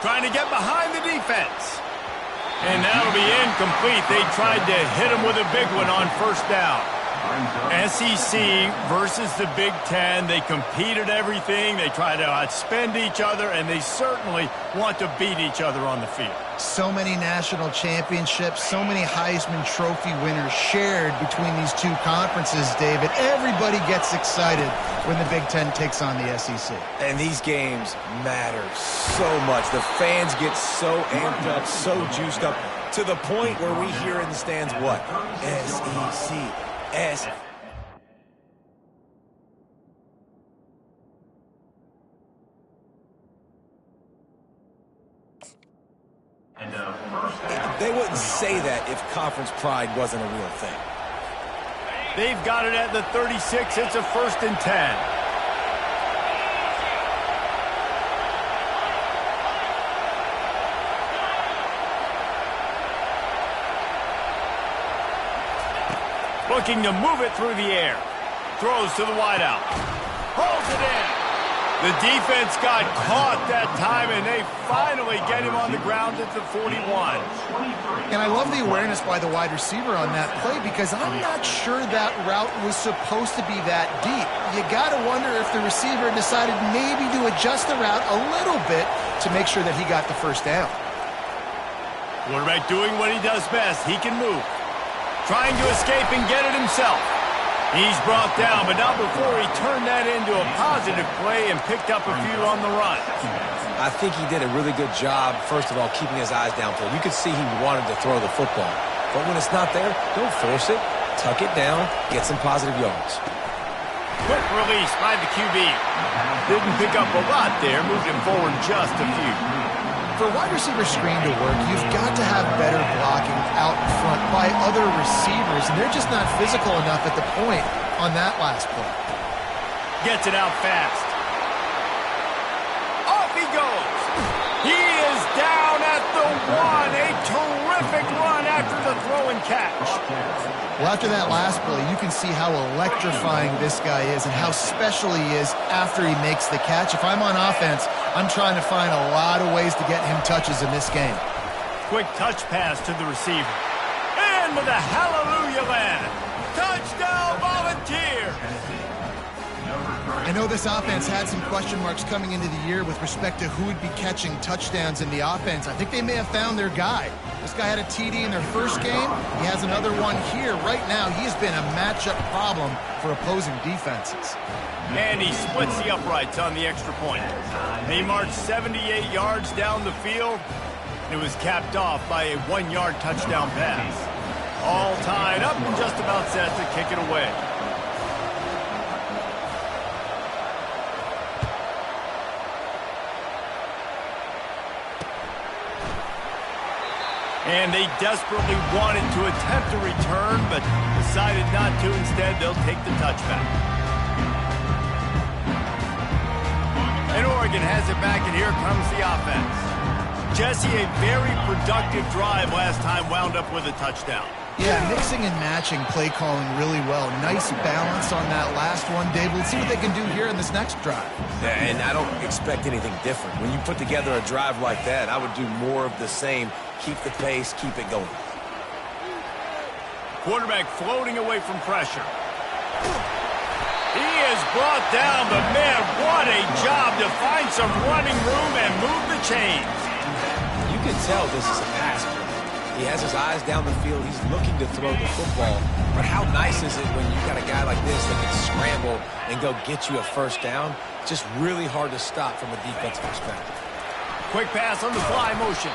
Trying to get behind the defense. And that'll be incomplete. They tried to hit him with a big one on first down. SEC versus the Big Ten. They compete at everything. They try to outspend each other, and they certainly want to beat each other on the field. So many national championships, so many Heisman Trophy winners shared between these two conferences, David. Everybody gets excited when the Big Ten takes on the SEC. And these games matter so much. The fans get so amped up, so juiced up, to the point where we hear in the stands what? SEC. They wouldn't say that if conference pride wasn't a real thing. They've got it at the 36. It's a 1st and 10. Looking to move it through the air. Throws to the wideout. Holds it in. The defense got caught that time, and they finally get him on the ground at the 41. And I love the awareness by the wide receiver on that play because I'm not sure that route was supposed to be that deep. You got to wonder if the receiver decided maybe to adjust the route a little bit to make sure that he got the first down. Quarterback doing what he does best. He can move. Trying to escape and get it himself. He's brought down, but not before he turned that into a positive play and picked up a few on the run. I think he did a really good job, first of all, keeping his eyes downfield. You could see he wanted to throw the football. But when it's not there, don't force it. Tuck it down, get some positive yards. Quick release by the QB. Didn't pick up a lot there, moved him forward just a few. For a wide receiver screen to work, you've got to have better blocking out in front by other receivers, and they're just not physical enough at the point on that last play. Gets it out fast. Off he goes. He is down at the 1. A terrific run after the throw and catch. Well, after that last play, you can see how electrifying this guy is and how special he is after he makes the catch. If I'm on offense, I'm trying to find a lot of ways to get him touches in this game. Quick touch pass to the receiver. And with a hallelujah land. Touchdown, Volunteers! I know this offense had some question marks coming into the year with respect to who would be catching touchdowns in the offense. I think they may have found their guy. This guy had a TD in their first game. He has another one here. Right now, he has been a matchup problem for opposing defenses. And he splits the uprights on the extra point. He marched 78 yards down the field. It was capped off by a 1-yard touchdown pass. All tied up and just about set to kick it away. And they desperately wanted to attempt a return, but decided not to. Instead, they'll take the touchback. And Oregon has it back, and here comes the offense. Jesse, a very productive drive last time, wound up with a touchdown. Yeah, mixing and matching play calling really well. Nice balance on that last one, Dave. Let's see what they can do here in this next drive. Yeah, and I don't expect anything different. When you put together a drive like that, I would do more of the same. Keep the pace, keep it going. Quarterback floating away from pressure. He is brought down, but man, what a job to find some running room and move the chains. You can tell this is a pass play. He has his eyes down the field. He's looking to throw the football. But how nice is it when you've got a guy like this that can scramble and go get you a first down? Just really hard to stop from a defensive perspective. Quick pass on the fly motion.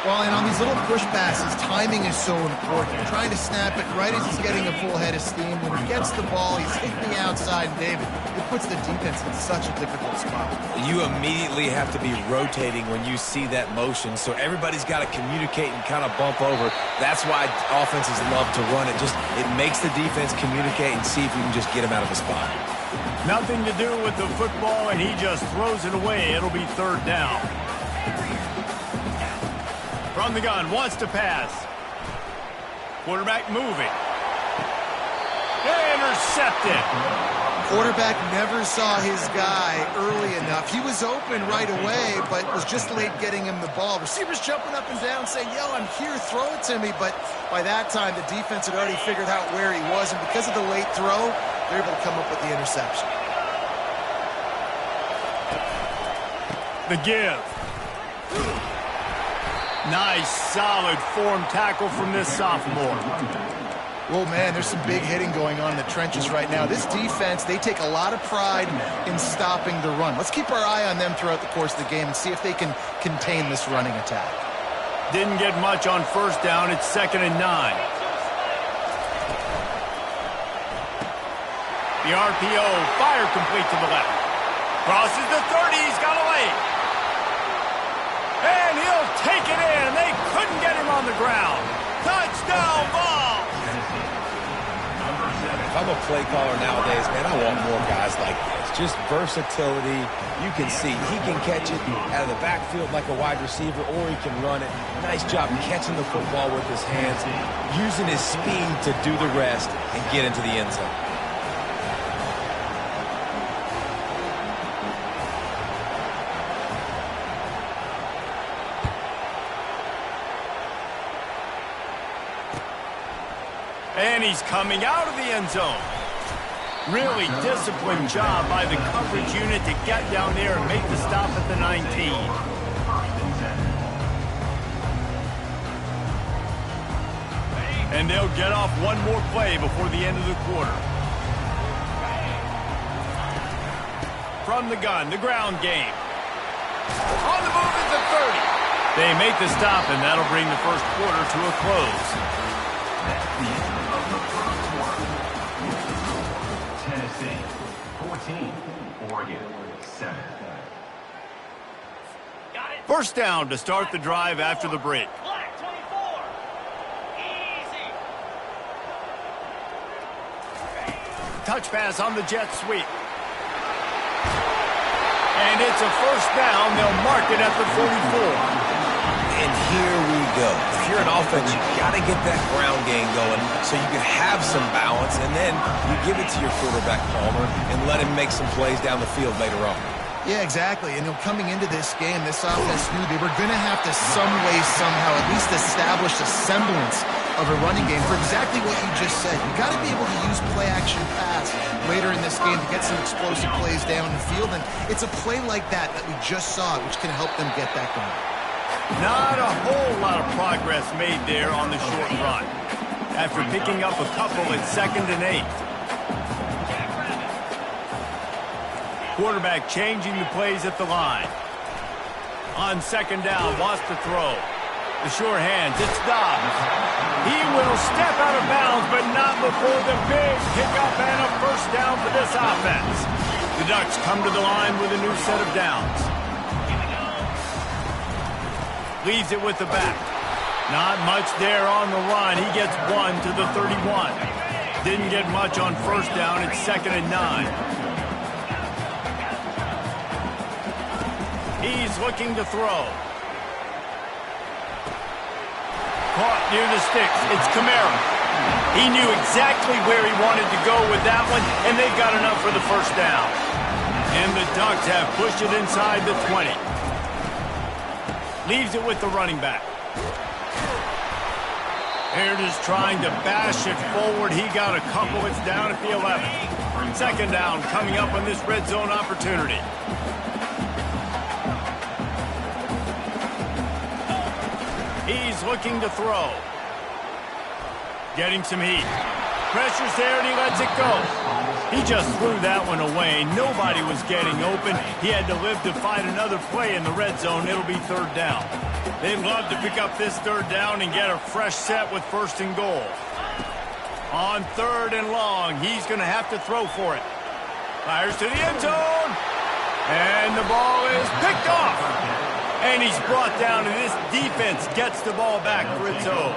Well, and on these little push passes, timing is so important. You're trying to snap it right as he's getting a full head of steam. When he gets the ball, he's hitting the outside, and David, it puts the defense in such a difficult spot. You immediately have to be rotating when you see that motion, so everybody's got to communicate and kind of bump over. That's why offenses love to run it. It makes the defense communicate and see if you can just get him out of a spot. Nothing to do with the football, and he just throws it away. It'll be 3rd down. From the gun, wants to pass. Quarterback moving. Intercepted. Quarterback never saw his guy early enough. He was open right away, but was just late getting him the ball. Receivers jumping up and down saying, yo, I'm here, throw it to me. But by that time, the defense had already figured out where he was, and because of the late throw, they're able to come up with the interception. The give. Nice, solid form tackle from this sophomore. Well, man, there's some big hitting going on in the trenches right now. This defense, they take a lot of pride in stopping the run. Let's keep our eye on them throughout the course of the game and see if they can contain this running attack. Didn't get much on first down. It's 2nd and 9. The RPO, fire complete to the left. Crosses the 30, he's got a lane. And he'll take it in. They couldn't get him on the ground. Touchdown ball. If I'm a play caller nowadays, man, I want more guys like this. Just versatility. You can see he can catch it out of the backfield like a wide receiver, or he can run it. Nice job catching the football with his hands, using his speed to do the rest and get into the end zone. And he's coming out of the end zone. Really disciplined job by the coverage unit to get down there and make the stop at the 19. And they'll get off one more play before the end of the quarter. From the gun, the ground game. On the move at the 30. They make the stop, and that'll bring the first quarter to a close. Tennessee 14, Oregon 7. First down to start the drive after the break. Touch pass on the jet sweep. And it's a first down. They'll mark it at the 44. And here we go. If you're an offense, you got to get that ground game going so you can have some balance, and then you give it to your quarterback, Palmer, and let him make some plays down the field later on. Yeah, exactly. And coming into this game, this offense knew they were going to have to some way, somehow, at least establish a semblance of a running game for exactly what you just said. You got to be able to use play-action pass later in this game to get some explosive plays down the field, and it's a play like that we just saw, which can help them get that going. Not a whole lot of progress made there on the short run. After picking up a couple at 2nd and 8. Quarterback changing the plays at the line. On 2nd down, wants to throw. The sure hands, it's Dobbs. He will step out of bounds, but not before the big pickup and a first down for this offense. The Ducks come to the line with a new set of downs. Leaves it with the back. Not much there on the run. He gets one to the 31. Didn't get much on first down. It's 2nd and 9. He's looking to throw. Caught near the sticks. It's Kamara. He knew exactly where he wanted to go with that one, and they've got enough for the first down. And the Ducks have pushed it inside the 20. Leaves it with the running back. They're just trying to bash it forward. He got a couple. It's down at the 11. 2nd down coming up on this red zone opportunity. He's looking to throw. Getting some heat. Pressure's there and he lets it go. He just threw that one away. Nobody was getting open. He had to live to fight another play in the red zone. It'll be 3rd down. They'd love to pick up this 3rd down and get a fresh set with 1st and goal. On 3rd and long, he's going to have to throw for it. Fires to the end zone. And the ball is picked off. And he's brought down, and this defense gets the ball back for its own.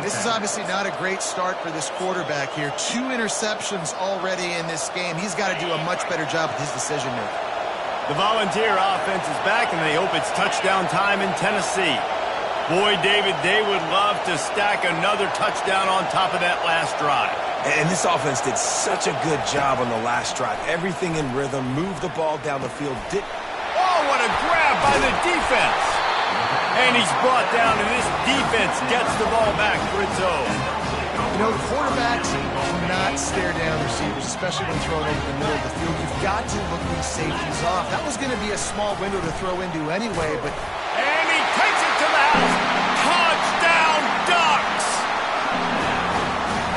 This is obviously not a great start for this quarterback here. 2 interceptions already in this game. He's got to do a much better job with his decision-making. The Volunteer offense is back, and they hope it's touchdown time in Tennessee. Boy, David, they would love to stack another touchdown on top of that last drive. And this offense did such a good job on the last drive. Everything in rhythm, moved the ball down the field. Oh, what a grab by the defense. And he's brought down, and this defense gets the ball back for its own. You know, the quarterbacks do not stare down receivers, especially when thrown over the middle of the field. You've got to look these safeties off. That was going to be a small window to throw into anyway, but... And he takes it to the house. Touchdown, Ducks!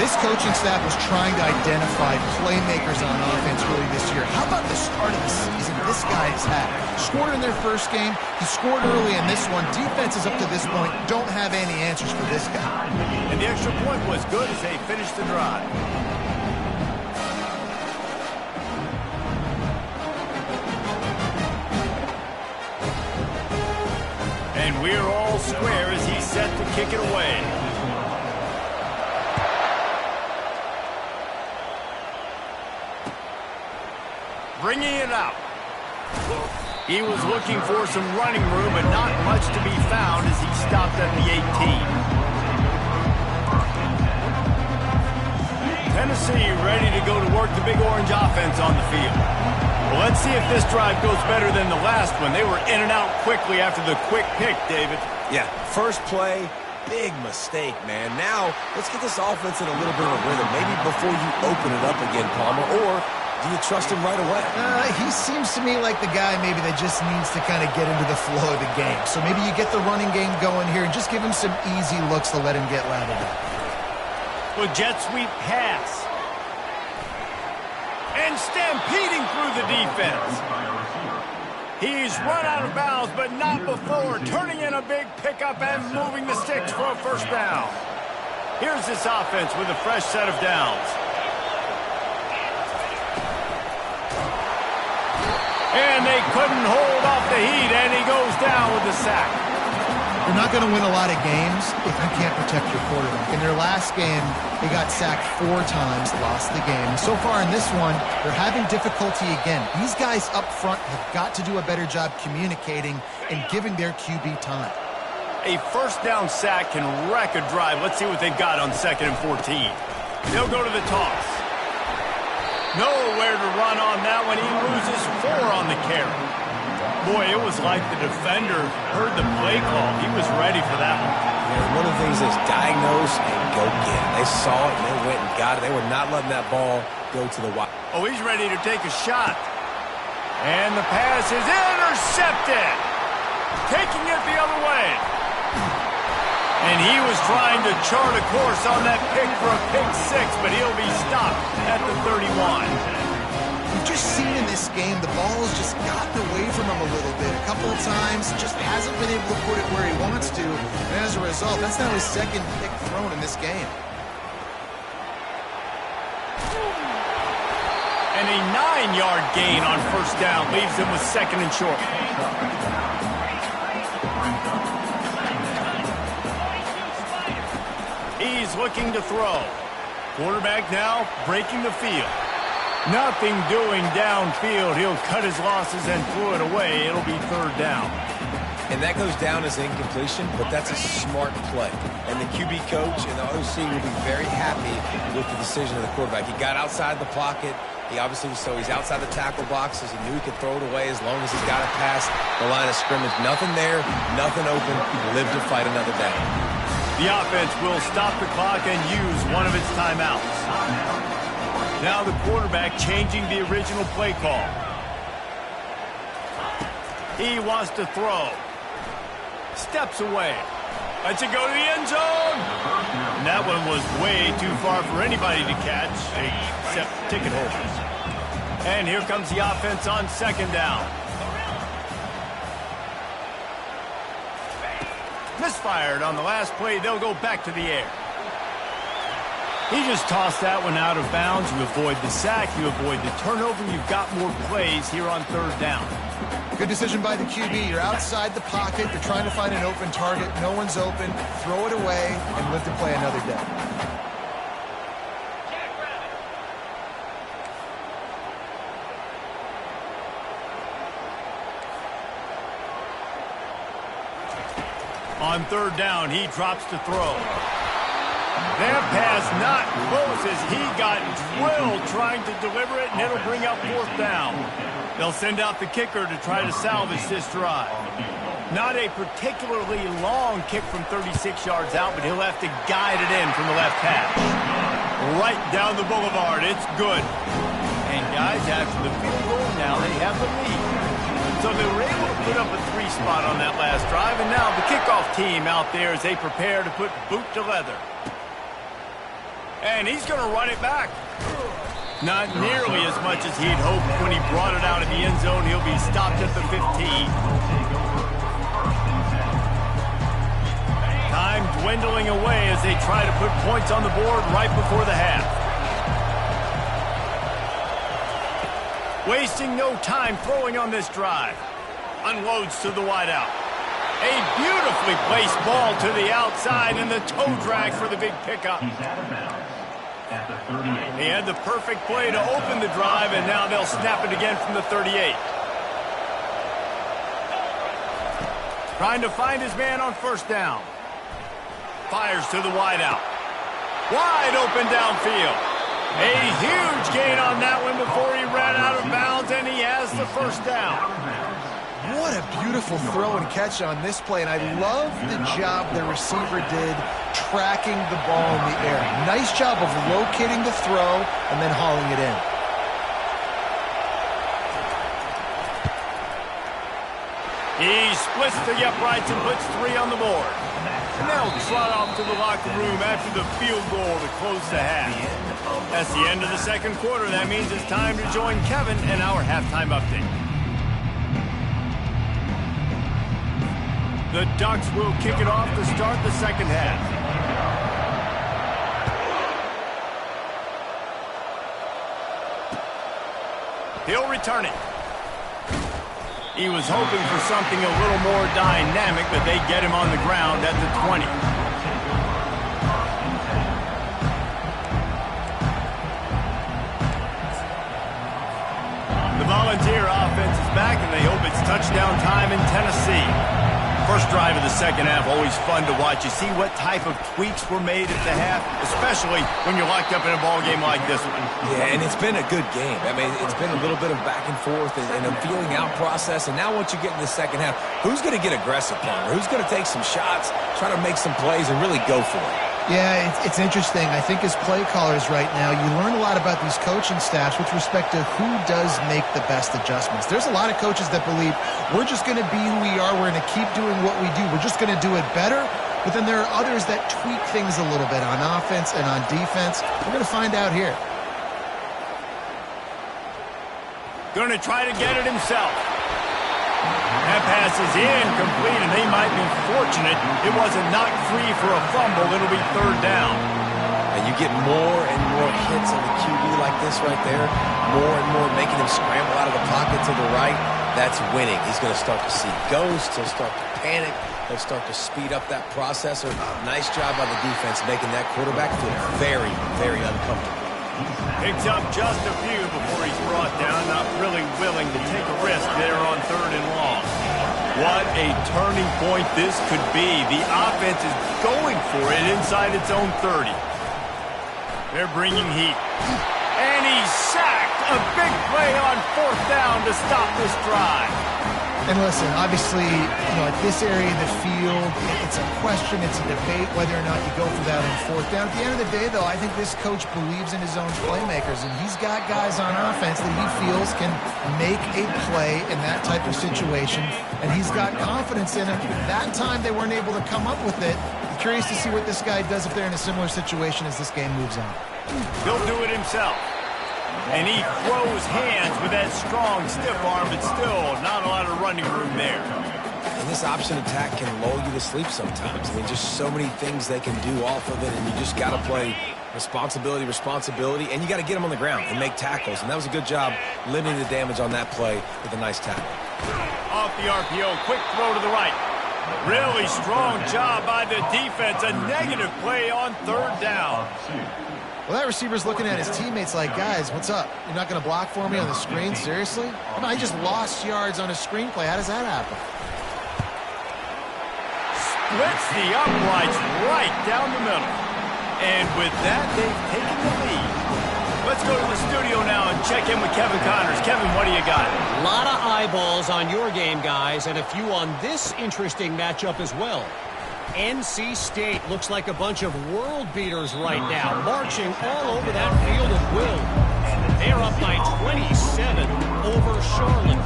This coaching staff was trying to identify playmakers on offense really this year. How about the start of the season this guy has had? Scored in their first game. He scored early in this one. Defenses up to this point don't have any answers for this guy. And the extra point was good as they finished the drive. And we're all square as he's set to kick it away. Bringing it out. He was looking for some running room, but not much to be found as he stopped at the 18. Tennessee ready to go to work the Big Orange offense on the field. Well, let's see if this drive goes better than the last one. They were in and out quickly after the quick pick, David. Yeah, first play, big mistake, man. Now, let's get this offense in a little bit of a rhythm. Maybe before you open it up again, Palmer, or do you trust him right away? He seems to me like the guy maybe that just needs to kind of get into the flow of the game. So maybe you get the running game going here and just give him some easy looks to let him get lathered up. Well, jet sweep pass. And stampeding through the defense. He's run out of bounds, but not before turning in a big pickup and moving the sticks for a first down. Here's this offense with a fresh set of downs. And they couldn't hold off the heat, and he goes down with the sack. You're not going to win a lot of games if you can't protect your quarterback. In their last game, they got sacked 4 times, lost the game. So far in this one, they're having difficulty again. These guys up front have got to do a better job communicating and giving their QB time. A first down sack can wreck a drive. Let's see what they've got on 2nd and 14. They'll go to the toss. Nowhere to run on that one. He loses 4 on the carry. Boy, it was like the defender heard the play call. He was ready for that one. Yeah, one of the things is diagnose and go get it. They saw it and they went and got it. They were not letting that ball go to the wide. Oh, he's ready to take a shot. And the pass is intercepted. Taking it the other way. And he was trying to chart a course on that pick for a pick 6, but he'll be stopped at the 31. We've just seen in this game the ball has just gotten away from him a little bit. A couple of times, just hasn't been able to put it where he wants to. And as a result, that's now his 2nd pick thrown in this game. And a 9-yard gain on first down leaves him with 2nd and short. He's looking to throw. Quarterback now breaking the field. Nothing doing downfield. He'll cut his losses and throw it away. It'll be 3rd down. And that goes down as incompletion, but that's a smart play. And the QB coach and the OC will be very happy with the decision of the quarterback. He got outside the pocket. He obviously, so he's outside the tackle boxes. He knew he could throw it away as long as he's got it past the line of scrimmage. Nothing there, nothing open. Live to fight another down. The offense will stop the clock and use one of its timeouts. Now the quarterback changing the original play call. He wants to throw. Steps away. Lets it go to the end zone. And that one was way too far for anybody to catch, except ticket holders. And here comes the offense on 2nd down. Misfired on the last play. They'll go back to the air. He just tossed that one out of bounds. You avoid the sack. You avoid the turnover. You've got more plays here on 3rd down. Good decision by the QB. You're outside the pocket. You're trying to find an open target. No one's open. Throw it away and live to play another day. On 3rd down, he drops to throw. That pass not close as he got drilled trying to deliver it, and it'll bring up 4th down. They'll send out the kicker to try to salvage this drive. Not a particularly long kick from 36 yards out, but he'll have to guide it in from the left hash. Right down the boulevard. It's good. And guys, after the field goal, now they have the lead. So they were able to put up a 3-spot on that last drive, and now the kickoff team out there as they prepare to put boot to leather. And he's going to run it back. Not nearly as much as he'd hoped when he brought it out of the end zone. He'll be stopped at the 15. Time dwindling away as they try to put points on the board right before the half. Wasting no time throwing on this drive. Unloads to the wideout. A beautifully placed ball to the outside and the toe drag for the big pickup. He had the perfect play to open the drive, and now they'll snap it again from the 38. Trying to find his man on 1st down. Fires to the wideout. Wide open downfield. A huge gain on that one before he ran out of bounds, and he has the 1st down. What a beautiful throw and catch on this play, and I love the job the receiver did tracking the ball in the air. Nice job of locating the throw and then hauling it in. He splits the uprights and puts 3 on the board. And they'll trot off to the locker room after the field goal to close the half. That's the end of the 2nd quarter. That means it's time to join Kevin in our halftime update. The Ducks will kick it off to start the 2nd half. He'll return it. He was hoping for something a little more dynamic, but they get him on the ground at the 20. The Volunteer offense is back, and they hope it's touchdown time in Tennessee. First drive of the 2nd half, always fun to watch. You see what type of tweaks were made at the half, especially when you're locked up in a ball game like this one. Yeah, and it's been a good game. I mean, it's been a little bit of back and forth and a feeling out process. And now once you get in the 2nd half, who's going to get aggressive, Palmer? Who's going to take some shots, try to make some plays, and really go for it? Yeah, it's interesting. I think as play callers right now, you learn a lot about these coaching staffs with respect to who does make the best adjustments. There's a lot of coaches that believe we're just going to be who we are. We're going to keep doing what we do. We're just going to do it better. But then there are others that tweak things a little bit on offense and on defense. We're going to find out here. Going to try to get it himself. That pass is incomplete, and they might be fortunate it wasn't knocked free for a fumble. It'll be 3rd down. And you get more and more hits on the QB like this right there, more and more making him scramble out of the pocket to the right. That's winning. He's going to start to see ghosts. He'll start to panic. He'll start to speed up that processor. Nice job by the defense making that quarterback feel very, very uncomfortable. Picks up just a few before he's brought down, not really willing to take a risk there on 3rd and long. What a turning point this could be. The offense is going for it inside its own 30. They're bringing heat. And he's sacked. A big play on 4th down to stop this drive. And listen, obviously, at this area of the field, it's a question, it's a debate whether or not you go for that on 4th down. At the end of the day, though, I think this coach believes in his own playmakers, and he's got guys on offense that he feels can make a play in that type of situation, and he's got confidence in him. That time they weren't able to come up with it. I'm curious to see what this guy does if they're in a similar situation as this game moves on. He'll do it himself. And he throws hands with that strong, stiff arm, but still not a lot of running room there. And this option attack can lull you to sleep sometimes. I mean, just so many things they can do off of it, and you just got to play responsibility, and you got to get them on the ground and make tackles. And that was a good job limiting the damage on that play with a nice tackle. Off the RPO, quick throw to the right. Really strong job by the defense. A negative play on 3rd down. Well, that receiver's looking at his teammates like, guys, what's up? You're not going to block for me on the screen? Seriously? I just lost yards on a screenplay. How does that happen? Splits the uprights right down the middle. And with that, they've taken the lead. Let's go to the studio now and check in with Kevin Connors. Kevin, what do you got? A lot of eyeballs on your game, guys, and a few on this interesting matchup as well. NC State looks like a bunch of world beaters right now, marching all over that field at will. They're up by 27 over Charlotte.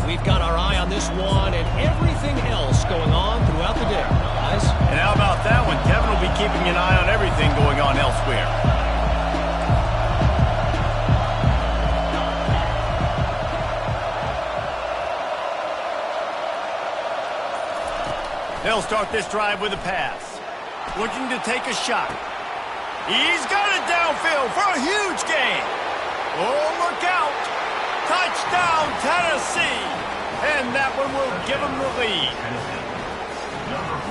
We've got our eye on this one and everything else going on throughout the day, guys. And how about that one? Kevin will be keeping an eye on everything going on elsewhere. They'll start this drive with a pass. Looking to take a shot. He's got it downfield for a huge gain. Oh, look out. Touchdown, Tennessee. And that one will give them the lead.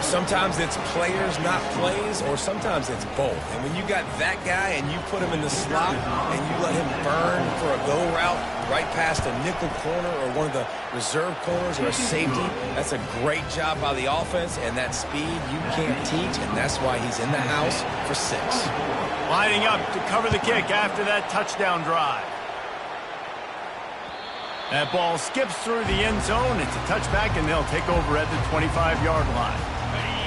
Sometimes it's players, not plays, or sometimes it's both. And when you got that guy and you put him in the slot and you let him burn for a go route right past a nickel corner or one of the reserve corners or a safety, that's a great job by the offense, and that speed you can't teach, and that's why he's in the house for 6. Lining up to cover the kick after that touchdown drive. That ball skips through the end zone. It's a touchback, and they'll take over at the 25-yard line.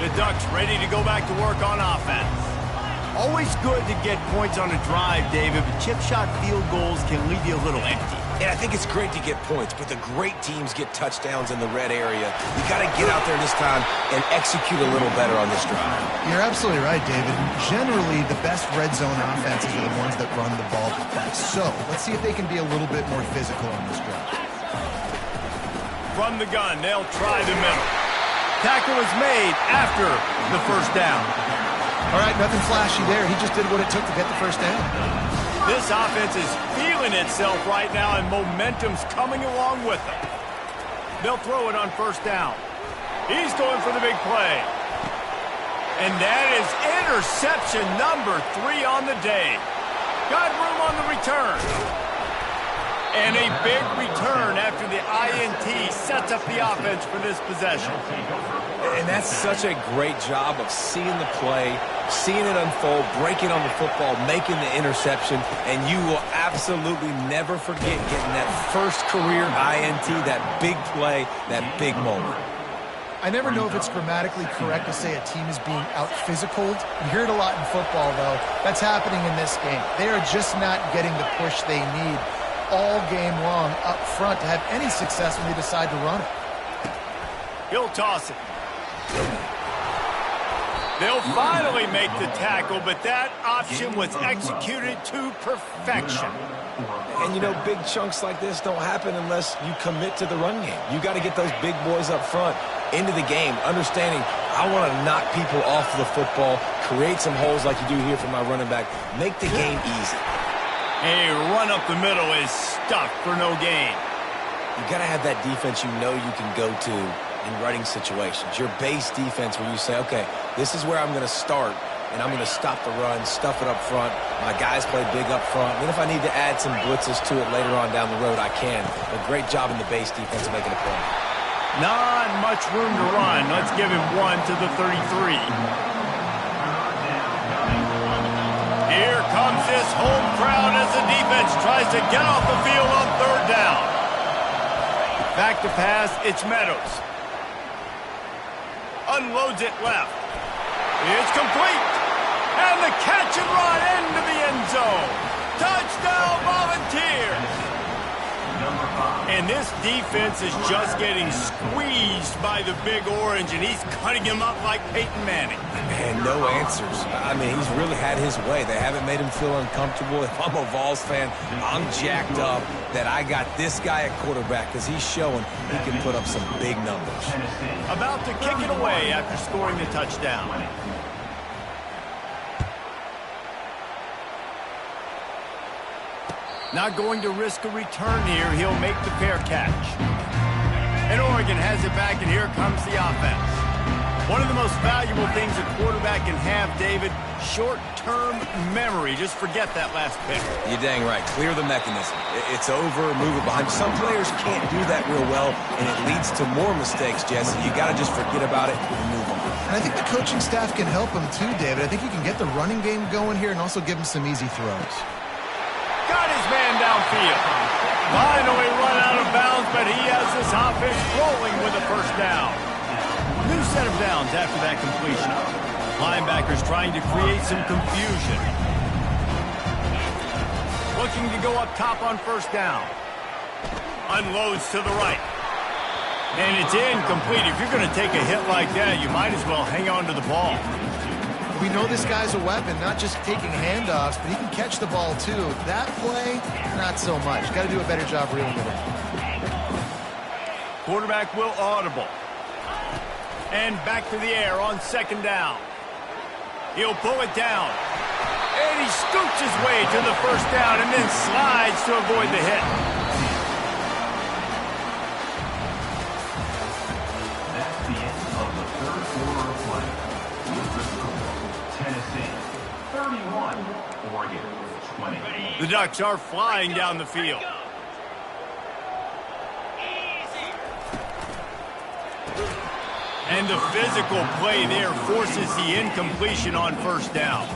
The Ducks ready to go back to work on offense. Always good to get points on a drive, David, but chip shot field goals can leave you a little empty. And I think it's great to get points, but the great teams get touchdowns in the red area. You got to get out there this time and execute a little better on this drive. You're absolutely right, David. Generally, the best red zone offenses are the ones that run the ball the best. So let's see if they can be a little bit more physical on this drive. From the gun, they'll try the middle. Tackle was made after the first down. All right, nothing flashy there. He just did what it took to get the first down. This offense is feeling itself right now, and momentum's coming along with them. They'll throw it on first down. He's going for the big play. And that is interception number 3 on the day. Got room on the return. And a big return after the INT sets up the offense for this possession. And that's such a great job of seeing the play, seeing it unfold, breaking on the football, making the interception, and you will absolutely never forget getting that first career INT, that big play, that big moment. I never know if it's grammatically correct to say a team is being out-physicaled. You hear it a lot in football, though. That's happening in this game. They are just not getting the push they need all game long up front to have any success when they decide to run it. He'll toss it. They'll finally make the tackle, but that option was executed to perfection. And, you know, big chunks like this don't happen unless you commit to the run game. You got to get those big boys up front into the game, understanding I want to knock people off the football, create some holes like you do here for my running back, make the game easy. A run up the middle is stuffed for no gain. You got to have that defense you know you can go to in running situations. Your base defense where you say, okay, this is where I'm going to start, and I'm going to stop the run, stuff it up front. My guys play big up front. Then if I need to add some blitzes to it later on down the road, I can. But great job in the base defense making a play. Not much room to run. Let's give him 1 to the 33. Here comes this home crowd as the defense tries to get off the field on third down. Back to pass, it's Meadows. Unloads it left. It's complete. And the catch and run into the end zone. Touchdown, Volunteers. And this defense is just getting squeezed by the Big Orange, and he's cutting him up like Peyton Manning. And no answers. I mean, he's really had his way. They haven't made him feel uncomfortable. If I'm a Vols fan, I'm jacked up that I got this guy at quarterback because he's showing he can put up some big numbers. About to kick it away after scoring the touchdown. Not going to risk a return here. He'll make the fair catch. And Oregon has it back, and here comes the offense. One of the most valuable things a quarterback can have, David, short-term memory. Just forget that last pick. You're dang right. Clear the mechanism. It's over, move it behind. Some players can't do that real well, and it leads to more mistakes, Jesse. You got to just forget about it and move on. And I think the coaching staff can help him too, David. I think he can get the running game going here and also give him some easy throws. Got his man downfield. Finally run out of bounds, but he has this offense rolling with a first down. New set of downs after that completion. Linebackers trying to create some confusion. Looking to go up top on first down. Unloads to the right. And it's incomplete. If you're going to take a hit like that, you might as well hang on to the ball. We know this guy's a weapon, not just taking handoffs, but he can catch the ball too. That play, not so much. Got to do a better job reeling it in. Quarterback will audible. And back to the air on second down. He'll pull it down. And he scoots his way to the first down and then slides to avoid the hit. That's the end of the third quarter of play. With the score, Tennessee 31, Oregon 20. The Ducks are flying down the field. And the physical play there forces the incompletion on first down.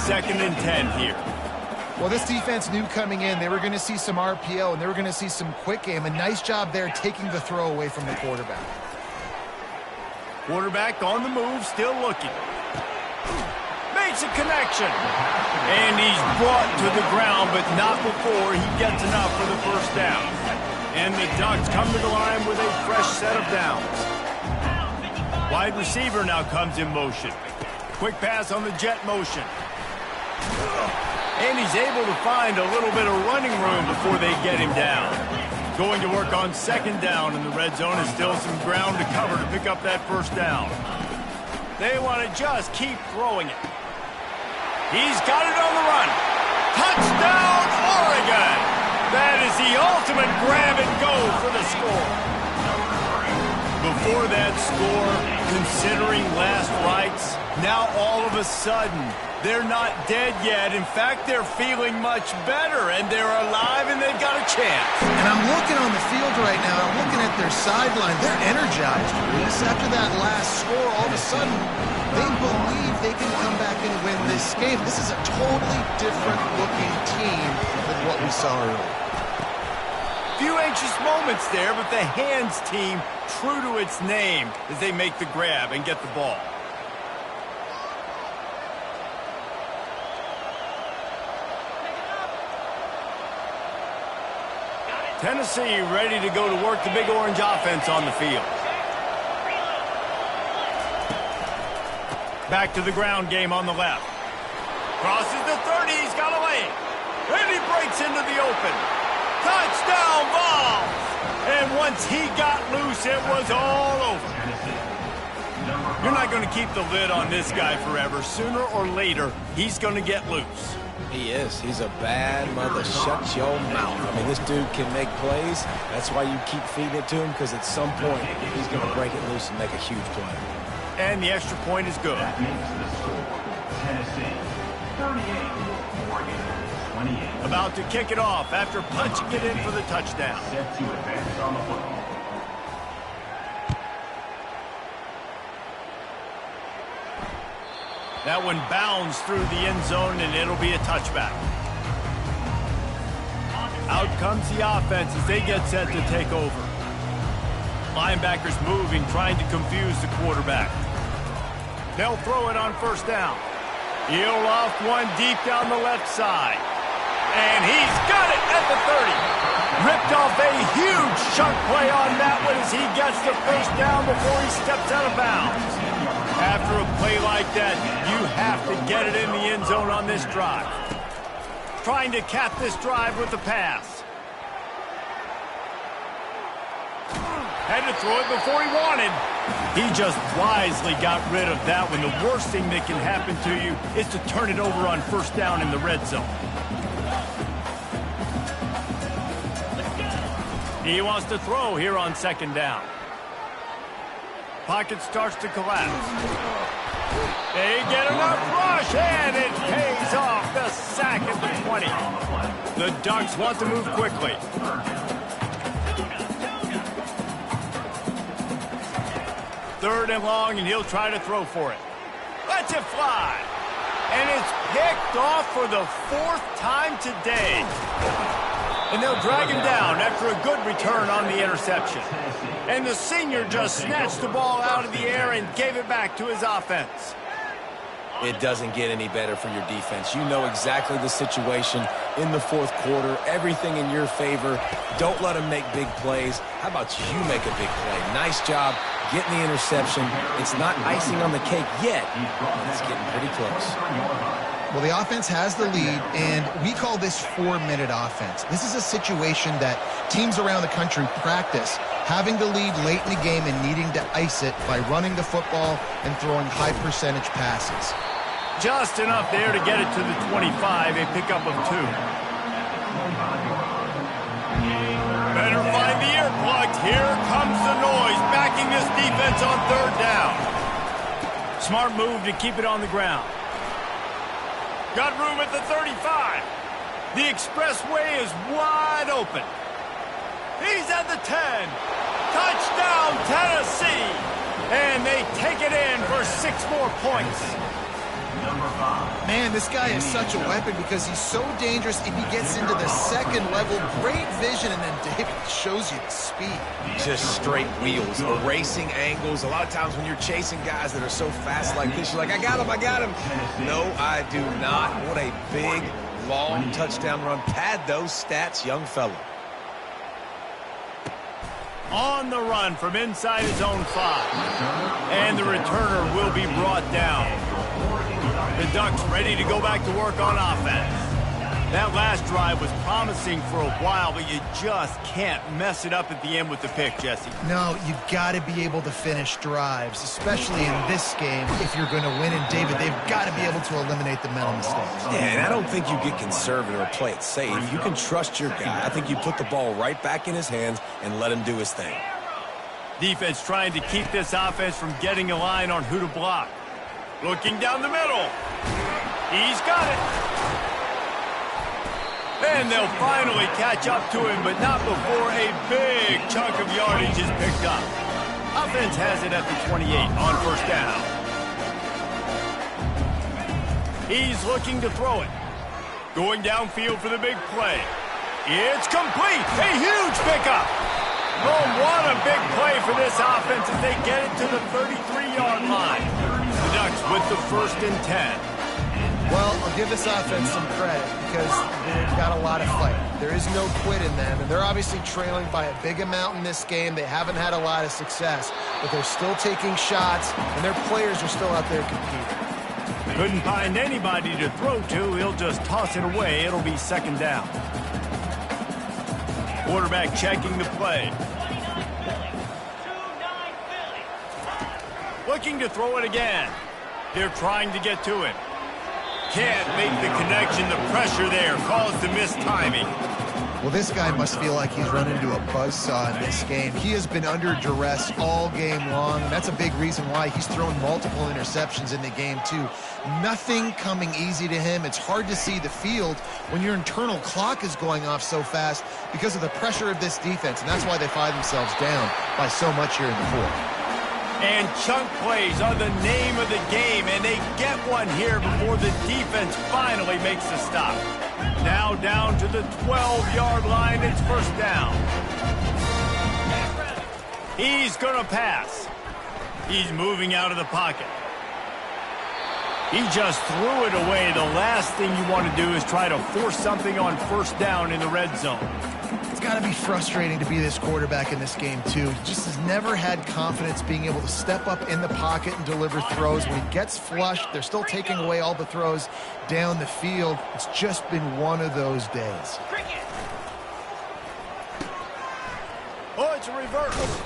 2nd and 10 here. Well, this defense knew coming in they were going to see some RPO and they were going to see some quick game. A nice job there taking the throw away from the quarterback. Quarterback on the move, still looking. Makes a connection. And he's brought to the ground, but not before he gets enough for the first down. And the Ducks come to the line with a fresh set of downs. Wide receiver now comes in motion. Quick pass on the jet motion. And he's able to find a little bit of running room before they get him down. Going to work on second down, and the red zone is still some ground to cover to pick up that first down. They want to just keep throwing it. He's got it on the run. Touchdown, Oregon! That is the ultimate grab and go for the score. Before that score, considering last rites, now all of a sudden, they're not dead yet. In fact, they're feeling much better, and they're alive, and they've got a chance. And I'm looking on the field right now. I'm looking at their sideline. They're energized, Reese. After that last score, all of a sudden, they believe they can come back and win this game. This is a totally different-looking team than what we saw earlier. Few anxious moments there, but the hands team, true to its name, as they make the grab and get the ball. Tennessee ready to go to work the Big Orange offense on the field. Back to the ground game on the left. Crosses the 30, he's got a lane. And he breaks into the open. Touchdown ball! And once he got loose, it was all over. You're not going to keep the lid on this guy forever. Sooner or later, he's going to get loose. He is. He's a bad mother. Shut your mouth. I mean, this dude can make plays. That's why you keep feeding it to him, because at some point, he's going to break it loose and make a huge play. And the extra point is good. That makes the score, Tennessee 38, Oregon 28. About to kick it off after punching it in for the touchdown. Set to advance on the football. That one bounds through the end zone, and it'll be a touchback. Out comes the offense as they get set to take over. Linebackers moving, trying to confuse the quarterback. They'll throw it on first down. He'll off one deep down the left side. And he's got it at the 30. Ripped off a huge chunk play on that one as he gets the first down before he steps out of bounds. After a play like that, you have to get it in the end zone on this drive. Trying to cap this drive with the pass. Had to throw it before he wanted. He just wisely got rid of that one. The worst thing that can happen to you is to turn it over on first down in the red zone. He wants to throw here on second down. Pocket starts to collapse. They get enough rush, and it pays off. The sack at the 20. The Ducks want to move quickly. 3rd and long, and he'll try to throw for it. Lets it fly. And it's picked off for the 4th time today. And they'll drag him down after a good return on the interception. And the senior just snatched the ball out of the air and gave it back to his offense. It doesn't get any better for your defense. You know exactly the situation in the 4th quarter. Everything in your favor. Don't let them make big plays. How about you make a big play? Nice job getting the interception. It's not icing on the cake yet, but it's getting pretty close. Well, the offense has the lead, and we call this 4-minute offense. This is a situation that teams around the country practice, having the lead late in the game and needing to ice it by running the football and throwing high-percentage passes. Just enough there to get it to the 25, a pickup of 2. Better find the earplugs. Here comes the noise, backing this defense on 3rd down. Smart move to keep it on the ground. Got room at the 35. The expressway is wide open. He's at the 10. Touchdown, Tennessee. And they take it in for 6 more points. Man, this guy is such a weapon because he's so dangerous if he gets into the 2nd level. Great vision, and then David shows you the speed. Just straight wheels, erasing angles. A lot of times when you're chasing guys that are so fast like this, you're like, I got him, I got him. No, I do not. What a big, long touchdown run. Pad those stats, young fella. On the run from inside his own 5. And the returner will be brought down. The Ducks ready to go back to work on offense. That last drive was promising for a while, but you just can't mess it up at the end with the pick, Jesse. No, you've got to be able to finish drives, especially in this game if you're going to win. And, David, they've got to be able to eliminate the mental mistakes. Yeah, and I don't think you get conservative or play it safe. You can trust your guy. I think you put the ball right back in his hands and let him do his thing. Defense trying to keep this offense from getting a line on who to block. Looking down the middle. He's got it. And they'll finally catch up to him, but not before a big chunk of yardage is picked up. Offense has it at the 28 on 1st down. He's looking to throw it. Going downfield for the big play. It's complete. A huge pickup. Oh, what a big play for this offense as they get it to the 33-yard line. The Ducks with the 1st and 10. Well, I'll give this offense some credit because they've got a lot of fight. There is no quit in them, and they're obviously trailing by a big amount in this game. They haven't had a lot of success, but they're still taking shots, and their players are still out there competing. Couldn't find anybody to throw to. He'll just toss it away. It'll be 2nd down. Quarterback checking the play. Looking to throw it again. They're trying to get to him. Can't make the connection. The pressure there caused the mistiming. Well, this guy must feel like he's run into a buzzsaw in this game. He has been under duress all game long, and that's a big reason why he's thrown multiple interceptions in the game, too. Nothing coming easy to him. It's hard to see the field when your internal clock is going off so fast because of the pressure of this defense, and that's why they find themselves down by so much here in the 4th. And chunk plays are the name of the game, and they get one here before the defense finally makes the stop. Now down to the 12-yard line. It's 1st down. He's going to pass. He's moving out of the pocket. He just threw it away. The last thing you want to do is try to force something on 1st down in the red zone. It's got to be frustrating to be this quarterback in this game, too. He just has never had confidence being able to step up in the pocket and deliver throws. When he gets flushed, they're still taking away all the throws down the field. It's just been one of those days. Oh, it's a reverse.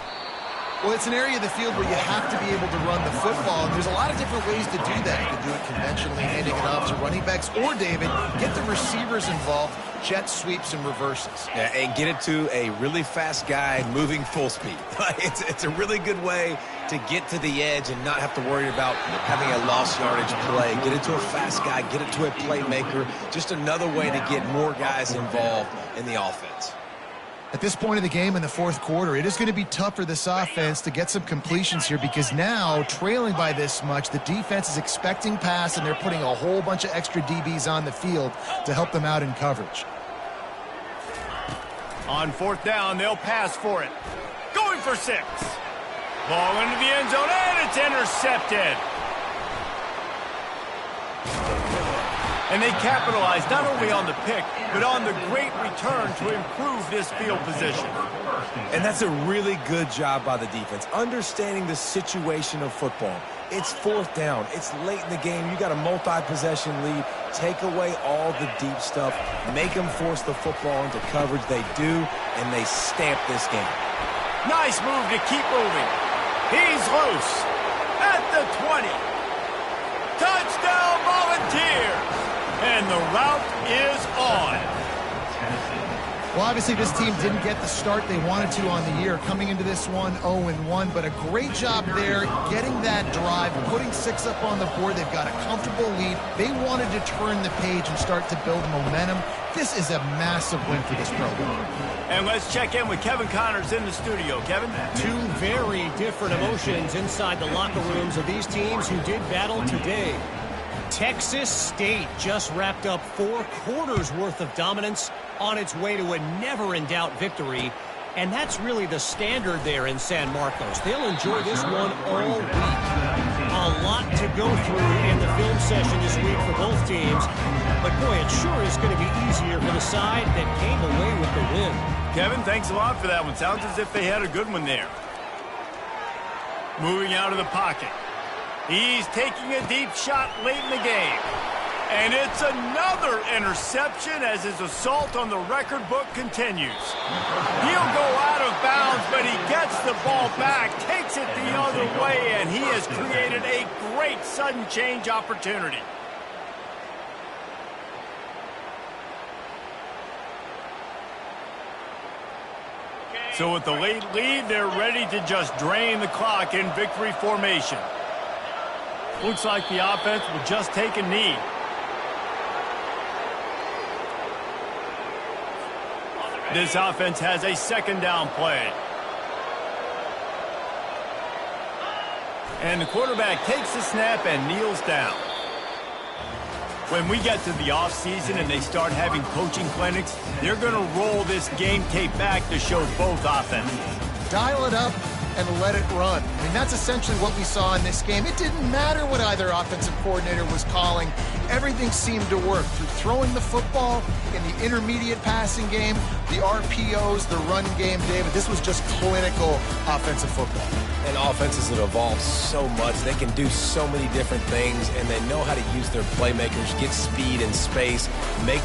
Well, it's an area of the field where you have to be able to run the football, and there's a lot of different ways to do that. You can do it conventionally, handing it off to running backs, or, David, get the receivers involved, jet sweeps and reverses. Yeah, and get it to a really fast guy moving full speed. It's a really good way to get to the edge and not have to worry about having a lost yardage play. Get it to a fast guy, get it to a playmaker. Just another way to get more guys involved in the offense. At this point of the game in the fourth quarter, it is going to be tough for this offense to get some completions here because now, trailing by this much, the defense is expecting pass, and they're putting a whole bunch of extra DBs on the field to help them out in coverage. On fourth down, they'll pass for it. Going for 6. Ball into the end zone, and it's intercepted. And they capitalized not only on the pick, but on the great return to improve this field position. And that's a really good job by the defense, understanding the situation of football. It's fourth down. It's late in the game. You got a multi-possession lead. Take away all the deep stuff. Make them force the football into coverage. They do, and they stamp this game. Nice move to keep moving. He's loose at the 20. Touchdown, Volunteers! And the route is on. Well, obviously this team didn't get the start they wanted to on the year, coming into this one 0-1, but a great job there getting that drive, putting 6 up on the board. They've got a comfortable lead. They wanted to turn the page and start to build momentum. This is a massive win for this program. And let's check in with Kevin Connors in the studio. Kevin? 2 very different emotions inside the locker rooms of these teams who did battle today. Texas State just wrapped up 4 quarters worth of dominance on its way to a never-in-doubt victory. And that's really the standard there in San Marcos. They'll enjoy this one all week. A lot to go through in the film session this week for both teams. But, boy, it sure is going to be easier for the side that came away with the win. Kevin, thanks a lot for that one. Sounds as if they had a good one there. Moving out of the pocket. He's taking a deep shot late in the game. And it's another interception as his assault on the record book continues. He'll go out of bounds, but he gets the ball back, takes it the other way, and he has created a great sudden change opportunity. So with the late lead, they're ready to just drain the clock in victory formation. Looks like the offense will just take a knee. This offense has a second down play. And the quarterback takes the snap and kneels down. When we get to the offseason and they start having coaching clinics, they're going to roll this game tape back to show both offenses. Dial it up and let it run. I mean, that's essentially what we saw in this game. It didn't matter what either offensive coordinator was calling. Everything seemed to work through throwing the football in the intermediate passing game, the RPOs, the run game, David. This was just clinical offensive football. And offenses have evolved so much. They can do so many different things, and they know how to use their playmakers, get speed and space, make